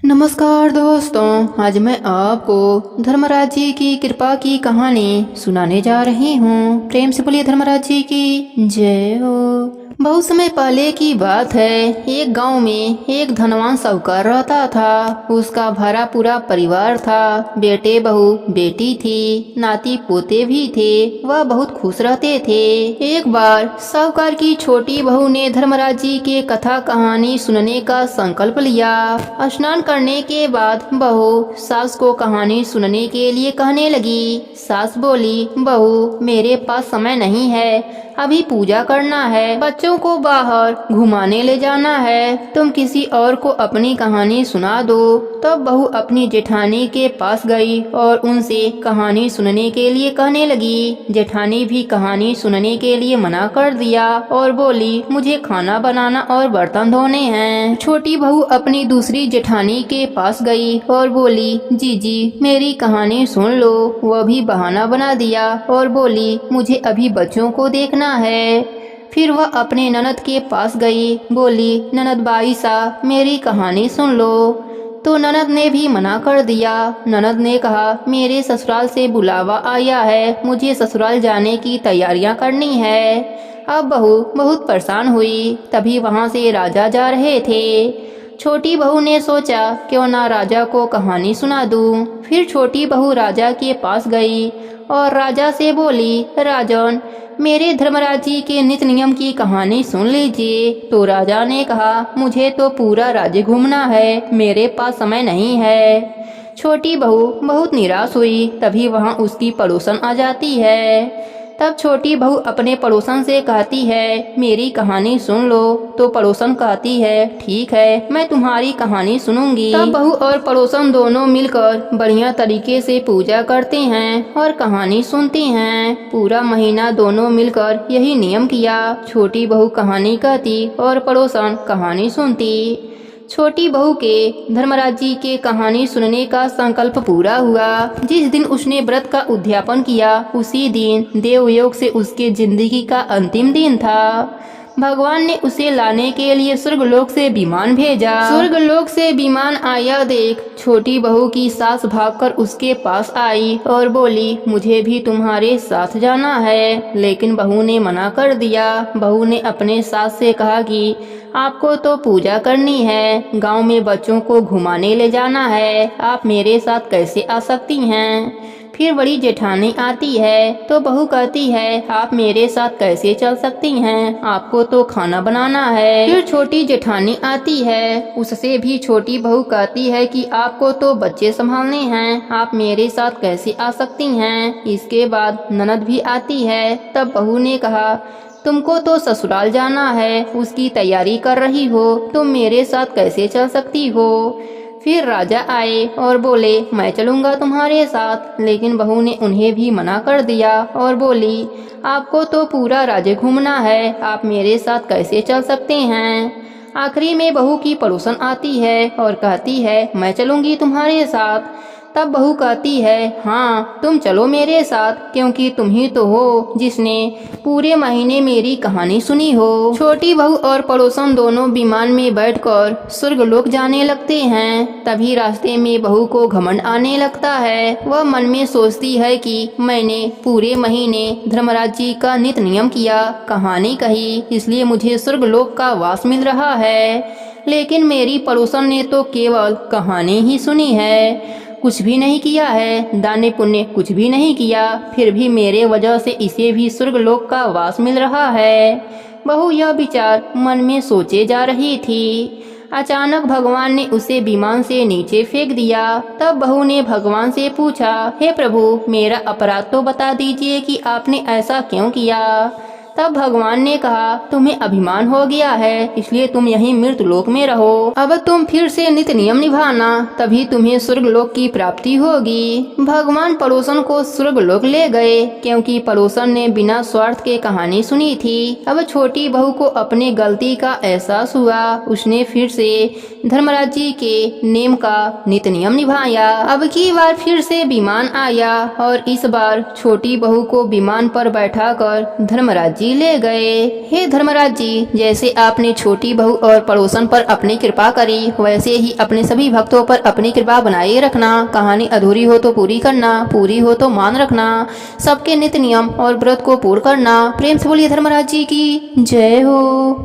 नमस्कार दोस्तों, आज मैं आपको धर्मराज जी की कृपा की कहानी सुनाने जा रही हूँ। प्रेम से बोलिए धर्मराज जी की जय हो। बहुत समय पहले की बात है, एक गांव में एक धनवान साहूकार रहता था। उसका भरा पूरा परिवार था, बेटे बहू बेटी थी, नाती पोते भी थे। वह बहुत खुश रहते थे। एक बार साहूकार की छोटी बहू ने धर्मराज जी के कथा कहानी सुनने का संकल्प लिया। स्नान करने के बाद बहू सास को कहानी सुनने के लिए कहने लगी। सास बोली, बहू मेरे पास समय नहीं है, अभी पूजा करना है, बच्चों को बाहर घुमाने ले जाना है, तुम किसी और को अपनी कहानी सुना दो। तब बहू अपनी जेठानी के पास गई और उनसे कहानी सुनने के लिए कहने लगी। जेठानी भी कहानी सुनने के लिए मना कर दिया और बोली, मुझे खाना बनाना और बर्तन धोने हैं। छोटी बहू अपनी दूसरी जेठानी के पास गई और बोली, जीजी मेरी कहानी सुन लो। वह भी बहाना बना दिया और बोली, मुझे अभी बच्चों को देखना है। फिर वह अपने ननद के पास गई, बोली, ननद बाई सा मेरी कहानी सुन लो। तो ननद ने भी मना कर दिया। ननद ने कहा, मेरे ससुराल से बुलावा आया है, मुझे ससुराल जाने की तैयारियां करनी है। अब बहू बहुत परेशान हुई। तभी वहां से राजा जा रहे थे। छोटी बहू ने सोचा, क्यों ना राजा को कहानी सुना दूं। फिर छोटी बहू राजा के पास गई और राजा से बोली, राजन मेरे धर्मराज जी के नित्य नियम की कहानी सुन लीजिए। तो राजा ने कहा, मुझे तो पूरा राज्य घूमना है, मेरे पास समय नहीं है। छोटी बहू बहुत निराश हुई। तभी वहां उसकी पड़ोसन आ जाती है। तब छोटी बहू अपने पड़ोसन से कहती है, मेरी कहानी सुन लो। तो पड़ोसन कहती है, ठीक है, मैं तुम्हारी कहानी सुनूंगी। तब बहू और पड़ोसन दोनों मिलकर बढ़िया तरीके से पूजा करते हैं और कहानी सुनते हैं। पूरा महीना दोनों मिलकर यही नियम किया। छोटी बहू कहानी कहती और पड़ोसन कहानी सुनती। छोटी बहू के धर्मराज जी के कहानी सुनने का संकल्प पूरा हुआ। जिस दिन उसने व्रत का उद्यापन किया, उसी दिन देवयोग से उसके जिंदगी का अंतिम दिन था। भगवान ने उसे लाने के लिए स्वर्गलोक से विमान भेजा। स्वर्गलोक से विमान आया देख छोटी बहू की सास भागकर उसके पास आई और बोली, मुझे भी तुम्हारे साथ जाना है। लेकिन बहू ने मना कर दिया। बहू ने अपने सास से कहा कि आपको तो पूजा करनी है, गांव में बच्चों को घुमाने ले जाना है, आप मेरे साथ कैसे आ सकती हैं। फिर बड़ी जेठानी आती है तो बहू कहती है, आप मेरे साथ कैसे चल सकती हैं, आपको तो खाना बनाना है। फिर छोटी जेठानी आती है, उससे भी छोटी बहू कहती है कि आपको तो बच्चे संभालने हैं, आप मेरे साथ कैसे आ सकती हैं। इसके बाद ननद भी आती है। तब बहू ने कहा, तुमको तो ससुराल जाना है, उसकी तैयारी कर रही हो, तुम मेरे साथ कैसे चल सकती हो। फिर राजा आए और बोले, मैं चलूंगा तुम्हारे साथ। लेकिन बहू ने उन्हें भी मना कर दिया और बोली, आपको तो पूरा राज्य घूमना है, आप मेरे साथ कैसे चल सकते हैं। आखिरी में बहू की पड़ोसन आती है और कहती है, मैं चलूंगी तुम्हारे साथ। तब बहू कहती है, हाँ तुम चलो मेरे साथ, क्योंकि तुम ही तो हो जिसने पूरे महीने मेरी कहानी सुनी हो। छोटी बहू और पड़ोसन दोनों विमान में बैठकर स्वर्गलोक जाने लगते हैं। तभी रास्ते में बहू को घमंड आने लगता है। वह मन में सोचती है कि मैंने पूरे महीने धर्मराज जी का नित्य नियम किया, कहानी कही, इसलिए मुझे स्वर्गलोक का वास मिल रहा है। लेकिन मेरी पड़ोसन ने तो केवल कहानी ही सुनी है, कुछ भी नहीं किया है, दाने पुण्य कुछ भी नहीं किया, फिर भी मेरे वजह से इसे भी स्वर्गलोक का वास मिल रहा है। बहू यह विचार मन में सोचे जा रही थी। अचानक भगवान ने उसे विमान से नीचे फेंक दिया। तब बहू ने भगवान से पूछा, हे प्रभु मेरा अपराध तो बता दीजिए कि आपने ऐसा क्यों किया। तब भगवान ने कहा, तुम्हें अभिमान हो गया है, इसलिए तुम यहीं मृत लोक में रहो। अब तुम फिर से नित्य नियम निभाना, तभी तुम्हें स्वर्गलोक की प्राप्ति होगी। भगवान पड़ोसन को स्वर्गलोक ले गए, क्योंकि पड़ोसन ने बिना स्वार्थ के कहानी सुनी थी। अब छोटी बहू को अपने गलती का एहसास हुआ। उसने फिर से धर्मराज जी के नेम का नित्य नियम निभाया। अब की बार फिर से विमान आया और इस बार छोटी बहू को विमान पर बैठाकर धर्मराज जी जी ले गए। हे धर्मराज जी, जैसे आपने छोटी बहू और पड़ोसन पर अपनी कृपा करी, वैसे ही अपने सभी भक्तों पर अपनी कृपा बनाए रखना। कहानी अधूरी हो तो पूरी करना, पूरी हो तो मान रखना। सबके नित्य नियम और व्रत को पूर्ण करना। प्रेम से बोलिए धर्मराज जी की जय हो।